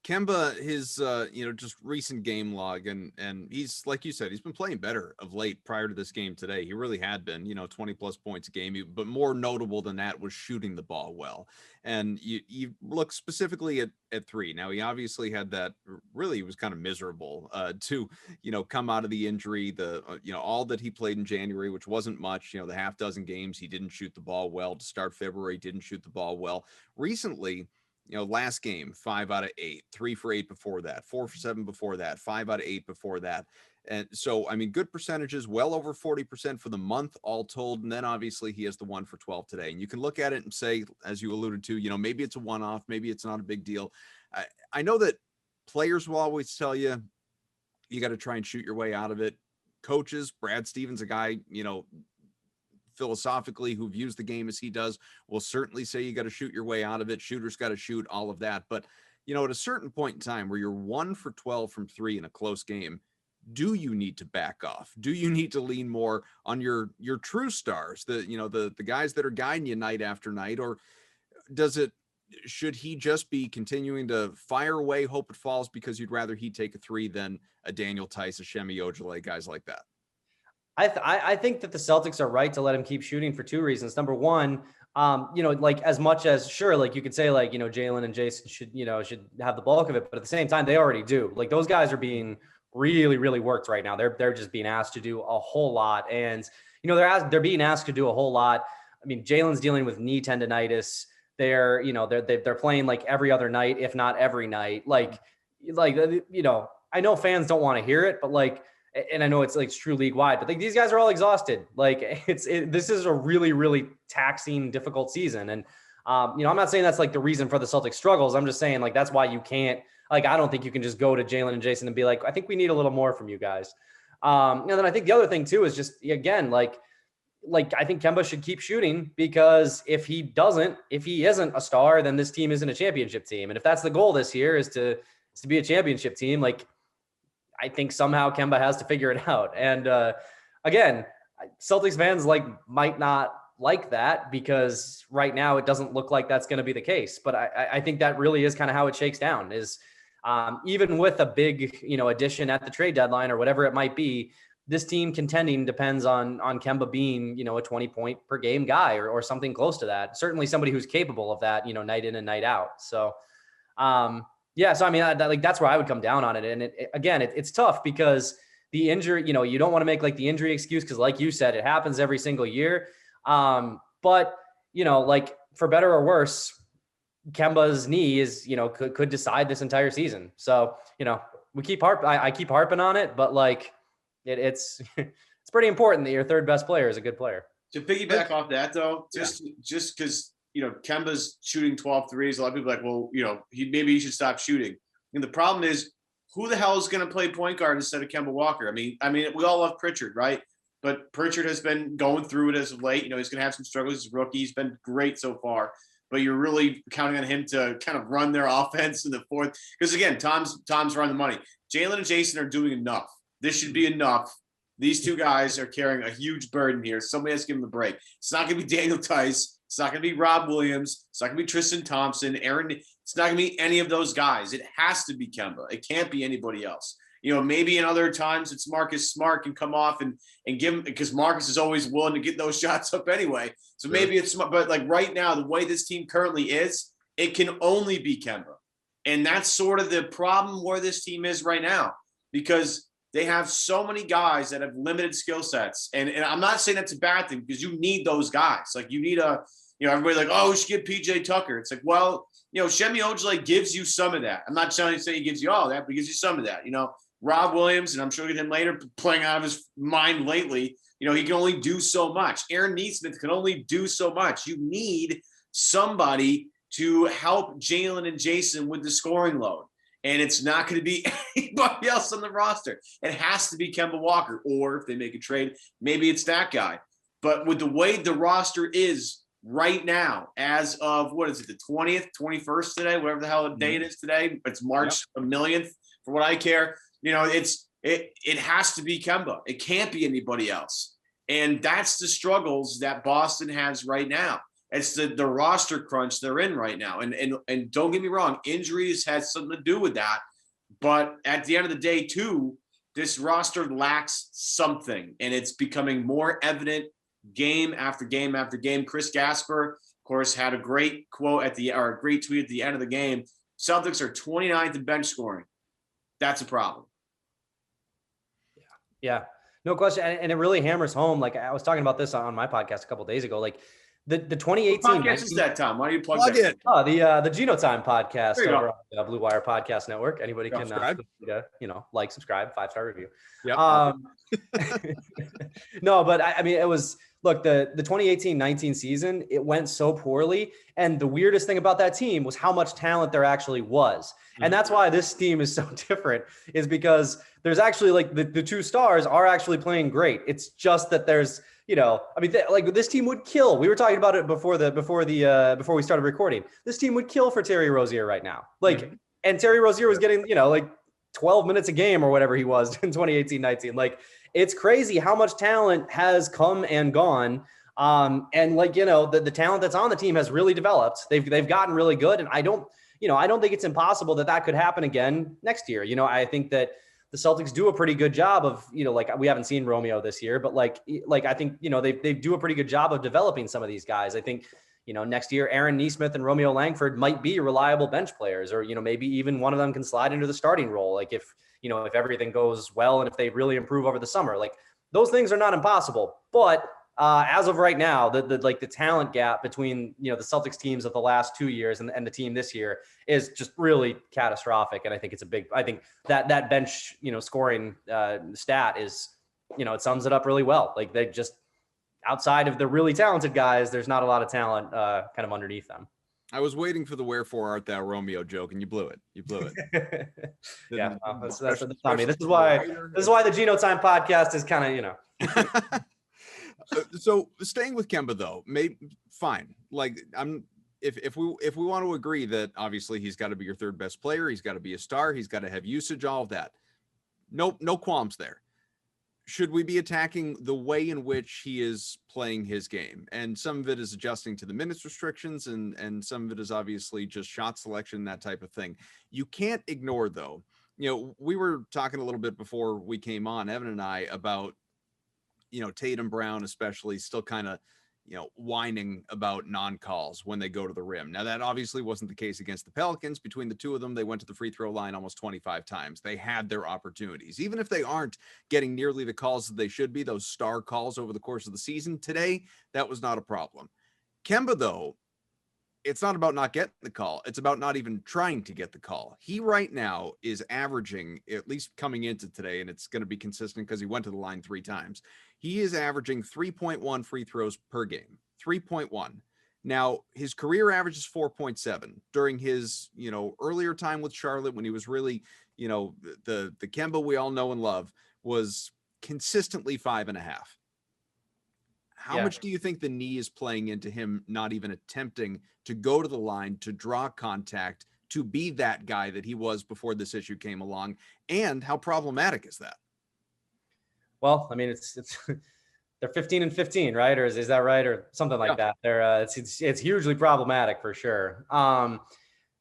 Kemba, his just recent game log, and he's, like you said, he's been playing better of late prior to this game today. He really had been, 20 plus points a game, but more notable than that was shooting the ball well. And you look specifically at three. Now he obviously had that, really he was kind of miserable to, come out of the injury, all that he played in January, which wasn't much, the half dozen games he didn't shoot the ball well. To start February, didn't shoot the ball well. Recently, last game, 5 out of 8, 3 for 8 before that, 4 for 7 before that, 5 out of 8 before that. And so, I mean, good percentages, well over 40% for the month, all told. And then obviously he has the 1 for 12 today. And you can look at it and say, as you alluded to, maybe it's a one-off, maybe it's not a big deal. I know that players will always tell you, you got to try and shoot your way out of it. Coaches, Brad Stevens, a guy, philosophically who views the game as he does, will certainly say you got to shoot your way out of it. Shooters got to shoot, all of that. But, at a certain point in time where you're 1 for 12 from three in a close game, do you need to back off? Do you need to lean more on your true stars, the guys that are guiding you night after night? Or should he just be continuing to fire away, hope it falls, because you'd rather he take a three than a Daniel Tice, a Shemi Ojeleye, guys like that? I think that the Celtics are right to let him keep shooting for two reasons. Number one, like as much as sure, like you could say like, Jalen and Jason should have the bulk of it, but at the same time, they already do. Like those guys are being really, really worked right now. They're just being asked to do a whole lot. And, they're being asked to do a whole lot. I mean, Jalen's dealing with knee tendonitis. They're playing like every other night, if not every night. Like, I know fans don't want to hear it, but like, and I know it's like it's true league wide, but like these guys are all exhausted. Like this is a really, really taxing, difficult season. And, I'm not saying that's like the reason for the Celtics struggles. I'm just saying like, that's why you can't, like, I don't think you can just go to Jalen and Jason and be like, I think we need a little more from you guys. And then I think the other thing too, is just, again, like I think Kemba should keep shooting, because if he isn't a star, then this team isn't a championship team. And if that's the goal this year is to be a championship team, like, I think somehow Kemba has to figure it out. And again, Celtics fans might not like that, because right now it doesn't look like that's going to be the case. But I think that really is kind of how it shakes down, is even with a big, addition at the trade deadline or whatever it might be, this team contending depends on Kemba being, a 20 point per game guy or something close to that. Certainly somebody who's capable of that, night in and night out. So, yeah. So, I mean, that's where I would come down on it. And it's tough because the injury, you don't want to make like the injury excuse, because like you said, it happens every single year. But, like for better or worse, Kemba's knee is, could decide this entire season. So, I keep harping on it, but like it's pretty important that your third best player is a good player. To piggyback off that though, just because, Kemba's shooting 12 threes, a lot of people are like, well, maybe he should stop shooting. And the problem is, who the hell is going to play point guard instead of Kemba Walker? I mean, we all love Pritchard, right? But Pritchard has been going through it as of late. He's going to have some struggles as a rookie. He's been great so far, but you're really counting on him to kind of run their offense in the fourth. Because again, Tom's running the money. Jalen and Jason are doing enough. This should be enough. These two guys are carrying a huge burden here. Somebody has to give them a break. It's not going to be Daniel Tice. It's not going to be Rob Williams. It's not going to be Tristan Thompson, Aaron. It's not going to be any of those guys. It has to be Kemba. It can't be anybody else. Maybe in other times it's Marcus Smart can come off and give him, because Marcus is always willing to get those shots up anyway. So maybe it's smart. But like right now, the way this team currently is, it can only be Kemba. And that's sort of the problem where this team is right now, because they have so many guys that have limited skill sets. And I'm not saying that's a bad thing, because you need those guys. Like you need everybody like, oh, we should get PJ Tucker. It's like, well, Shemi Ojeleye gives you some of that. I'm not trying to say he gives you all that, but he gives you some of that. Rob Williams, and I'm sure we'll get him later, playing out of his mind lately. He can only do so much. Aaron Neesmith can only do so much. You need somebody to help Jalen and Jason with the scoring load. And it's not going to be anybody else on the roster. It has to be Kemba Walker, or if they make a trade, maybe it's that guy. But with the way the roster is right now, as of, what is it, the 20th, 21st today, whatever the hell the day it is today, it's March a millionth for what I care. It has to be Kemba. It can't be anybody else. And that's the struggles that Boston has right now. It's the roster crunch they're in right now. And don't get me wrong, injuries had something to do with that. But at the end of the day, too, this roster lacks something, and it's becoming more evident game after game after game. Chris Gasper, of course, had a great quote a great tweet at the end of the game. Celtics are 29th in bench scoring. That's a problem. Yeah, no question. And it really hammers home. Like I was talking about this on my podcast a couple of days ago, like the 2018 what podcast is that, Tom? Why don't you plug that? it? Oh, the Geno Time podcast over on the Blue Wire Podcast Network. Anybody can like, subscribe, 5-star review. Yep. No, but I mean, it was, look, the 2018-19 season, it went so poorly. And the weirdest thing about that team was how much talent there actually was. And that's why this team is so different, is because there's actually like the two stars are actually playing great. It's just that there's, like this team would kill. We were talking about it before we started recording. This team would kill for Terry Rozier right now. And Terry Rozier was getting, like 12 minutes a game or whatever he was in 2018-19. Like, it's crazy how much talent has come and gone. And the talent that's on the team has really developed. They've gotten really good. And I don't think it's impossible that could happen again next year. I think that the Celtics do a pretty good job of, we haven't seen Romeo this year, but I think, they do a pretty good job of developing some of these guys. I think, next year, Aaron Nesmith and Romeo Langford might be reliable bench players, or, maybe even one of them can slide into the starting role. Like if everything goes well and if they really improve over the summer, like those things are not impossible. But as of right now, the talent gap between, the Celtics teams of the last 2 years and the team this year is just really catastrophic. And I think I think that bench, scoring stat is, it sums it up really well. Like they just, outside of the really talented guys, there's not a lot of talent kind of underneath them. I was waiting for the "Wherefore art thou, Romeo" joke, and you blew it. Yeah, that's on me. This is why the Geno Time podcast is kind of, So staying with Kemba though, fine. Like if we want to agree that obviously he's got to be your third best player, he's got to be a star, he's got to have usage, all of that. No qualms there. Should we be attacking the way in which he is playing his game? And some of it is adjusting to the minutes restrictions, and some of it is obviously just shot selection, that type of thing. You can't ignore though. We were talking a little bit before we came on, Evan and I, about Tatum, Brown especially, still kind of, whining about non-calls when they go to the rim. Now, that obviously wasn't the case against the Pelicans. Between the two of them, they went to the free throw line almost 25 times. They had their opportunities. Even if they aren't getting nearly the calls that they should be, those star calls over the course of the season, today, that was not a problem. Kemba, though, it's not about not getting the call. It's about not even trying to get the call. He right now is averaging, at least coming into today, and it's going to be consistent because he went to the line 3 times. He is averaging 3.1 free throws per game, 3.1. Now, his career average is 4.7. During his, earlier time with Charlotte, when he was really, the Kemba we all know and love, was consistently 5.5. How much do you think the knee is playing into him not even attempting to go to the line, to draw contact, to be that guy that he was before this issue came along? And how problematic is that? Well, I mean, it's they're 15-15, right? Or is that right? Or something like that. They're it's hugely problematic for sure.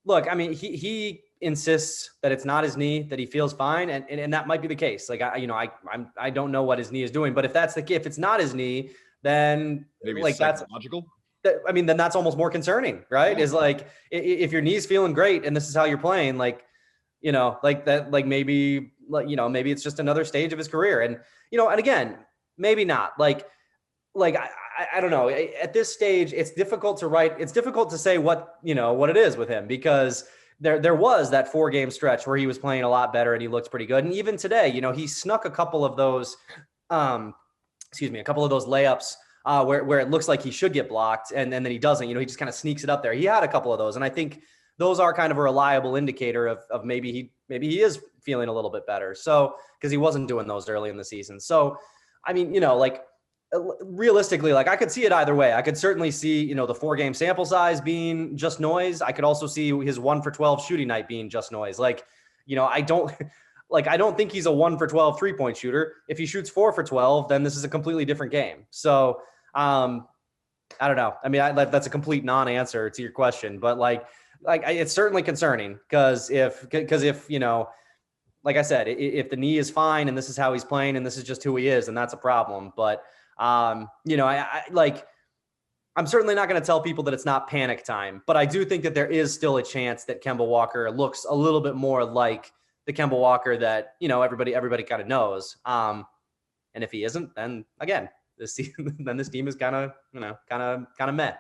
Look, I mean, he insists that it's not his knee, that he feels fine, and that might be the case. Like I don't know what his knee is doing, but if it's not his knee, then maybe like that's logical. Then that's almost more concerning, right? Yeah. Is like if your knee's feeling great and this is how you're playing, like like that, like maybe maybe it's just another stage of his career, and and again, maybe not. Like I don't know. At this stage, it's difficult to write. It's difficult to say what it is with him, because there was that 4-game stretch where he was playing a lot better and he looked pretty good. And even today, he snuck a couple of those, a couple of those layups where it looks like he should get blocked and then he doesn't. He just kind of sneaks it up there. He had a couple of those, and I think those are kind of a reliable indicator of maybe he is feeling a little bit better. So because he wasn't doing those early in the season. So I mean, like realistically, like I could see it either way. I could certainly see, the 4-game sample size being just noise. I could also see his 1 for 12 shooting night being just noise. Like, I don't think he's a 1 for 12 3-point shooter. If he shoots 4 for 12, then this is a completely different game. So I don't know. I mean, that's a complete non-answer to your question, but it's certainly concerning because if like I said, if the knee is fine and this is how he's playing and this is just who he is, then that's a problem. But I'm certainly not going to tell people that it's not panic time, but I do think that there is still a chance that Kemba Walker looks a little bit more like the Kemba Walker that, everybody kind of knows. And if he isn't, then again, this team is kind of meh.